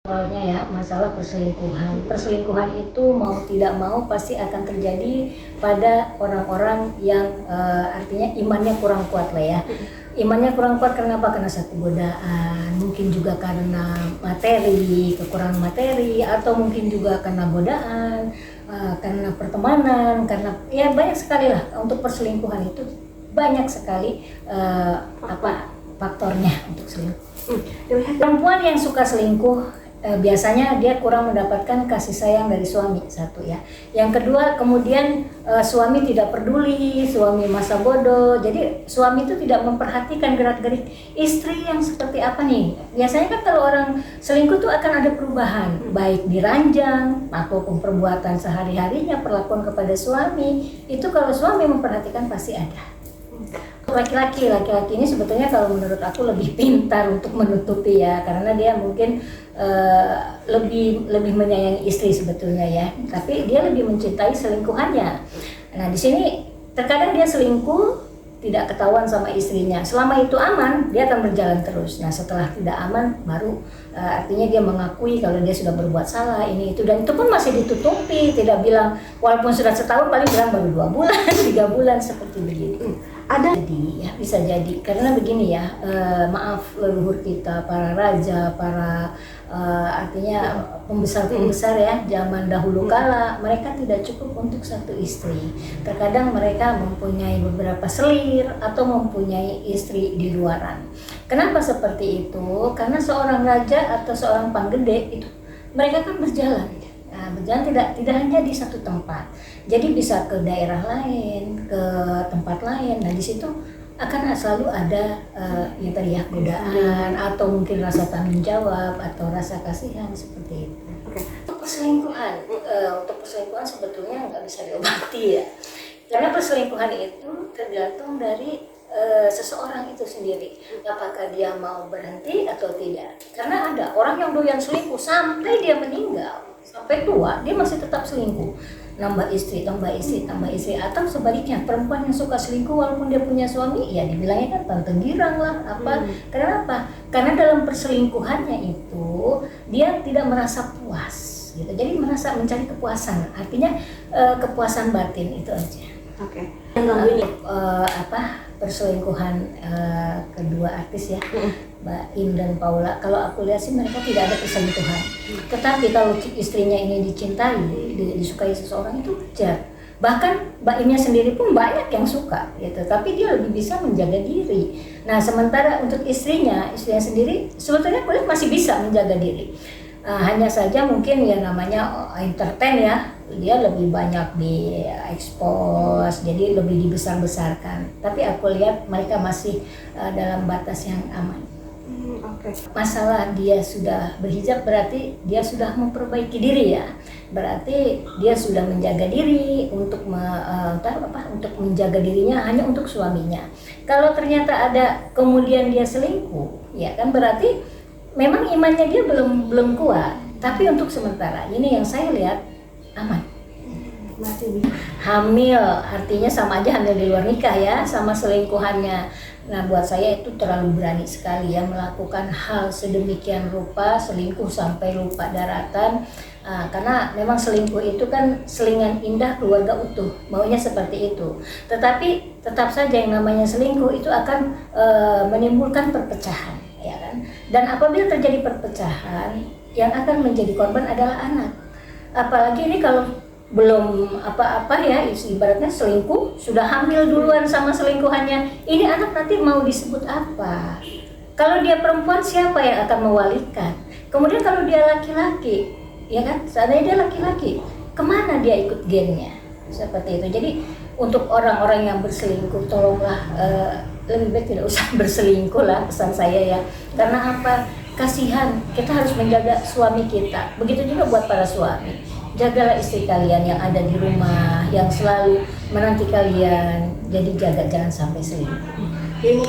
Awalnya ya, masalah perselingkuhan. Perselingkuhan itu mau tidak mau pasti akan terjadi pada orang-orang yang artinya imannya kurang kuat lah ya. Imannya kurang kuat karena apa? Karena satu godaan, mungkin juga karena materi, kekurangan materi, atau mungkin juga karena godaan, karena pertemanan, karena ya banyak sekali lah untuk perselingkuhan itu banyak sekali faktornya untuk selingkuh. Perempuan yang suka selingkuh biasanya dia kurang mendapatkan kasih sayang dari suami, satu ya. Yang kedua, kemudian suami tidak peduli, suami masa bodoh. Jadi suami itu tidak memperhatikan gerak-gerik istri yang seperti apa nih. Biasanya kan kalau orang selingkuh tuh akan ada perubahan, baik di ranjang ataupun perbuatan sehari-harinya, perlakuan kepada suami. Itu kalau suami memperhatikan pasti ada. Laki-laki ini sebetulnya kalau menurut aku lebih pintar untuk menutupi ya, karena dia mungkin lebih menyayangi istri sebetulnya ya, tapi dia lebih mencintai selingkuhannya. Nah di sini terkadang dia selingkuh tidak ketahuan sama istrinya, selama itu aman dia akan berjalan terus. Nah setelah tidak aman baru artinya dia mengakui kalau dia sudah berbuat salah ini itu, dan itu pun masih ditutupi, tidak bilang walaupun sudah setahun, paling bilang baru 2 bulan 3 bulan seperti begitu. Ada jadi ya, bisa jadi karena begini ya, maaf leluhur kita para raja, para artinya pembesar ya zaman dahulu kala, mereka tidak cukup untuk satu istri. Terkadang mereka mempunyai beberapa selir atau mempunyai istri di luaran. Kenapa seperti itu? Karena seorang raja atau seorang panggede itu mereka kan berjalan. Nah, berjalan tidak hanya di satu tempat, jadi bisa ke daerah lain, ke tempat lain. Nah di situ akan selalu ada yang tadi ya, godaan atau mungkin rasa tanggung jawab atau rasa kasihan seperti itu. Untuk perselingkuhan sebetulnya nggak bisa diobati ya, karena perselingkuhan itu tergantung dari seseorang itu sendiri, apakah dia mau berhenti atau tidak. Karena ada orang yang doyan selingkuh sampai dia meninggal, sampai tua dia masih tetap selingkuh, nambah istri, atau sebaliknya perempuan yang suka selingkuh walaupun dia punya suami, ya dibilangnya kan tante girang lah apa. Kenapa? Karena dalam perselingkuhannya itu dia tidak merasa puas gitu, jadi merasa mencari kepuasan, artinya kepuasan batin itu aja. Perselingkuhan kedua artis ya, Mbak Im dan Paula, kalau aku lihat sih mereka tidak ada perselingkuhan. Tetapi kalau istrinya ini dicintai, disukai seseorang, itu wajar. Bahkan Mbak Imnya sendiri pun banyak yang suka gitu, tapi dia lebih bisa menjaga diri. Nah sementara untuk istrinya sendiri sebetulnya aku lihat masih bisa menjaga diri. Hanya saja mungkin ya namanya entertain ya, dia lebih banyak di expose, jadi lebih dibesar-besarkan. Tapi aku lihat mereka masih dalam batas yang aman. Masalah dia sudah berhijab berarti dia sudah memperbaiki diri ya, berarti dia sudah menjaga diri untuk untuk menjaga dirinya hanya untuk suaminya. Kalau ternyata ada kemudian dia selingkuh, ya kan berarti memang imannya dia belum kuat. Tapi untuk sementara ini yang saya lihat aman. Masih hamil, artinya sama aja hamil di luar nikah ya, sama selingkuhannya. Nah buat saya itu terlalu berani sekali ya melakukan hal sedemikian rupa, selingkuh sampai lupa daratan. Karena memang selingkuh itu kan selingan indah keluarga utuh, maunya seperti itu. Tetapi tetap saja yang namanya selingkuh itu akan menimbulkan perpecahan ya kan. Dan apabila terjadi perpecahan, yang akan menjadi korban adalah anak. Apalagi ini kalau belum apa-apa ya, ibaratnya selingkuh, sudah hamil duluan sama selingkuhannya, ini anak nanti mau disebut apa? Kalau dia perempuan, siapa yang akan mewalikan? Kemudian kalau dia laki-laki, ya kan, seandainya dia laki-laki, kemana dia ikut gennya? Seperti itu. Jadi untuk orang-orang yang berselingkuh, tolonglah lebih baik tidak usah berselingkuh lah, pesan saya ya. Karena apa? Kasihan, kita harus menjaga suami kita. Begitu juga buat para suami. Jagalah istri kalian yang ada di rumah, yang selalu menanti kalian. Jadi jaga, jangan sampai selingkuh.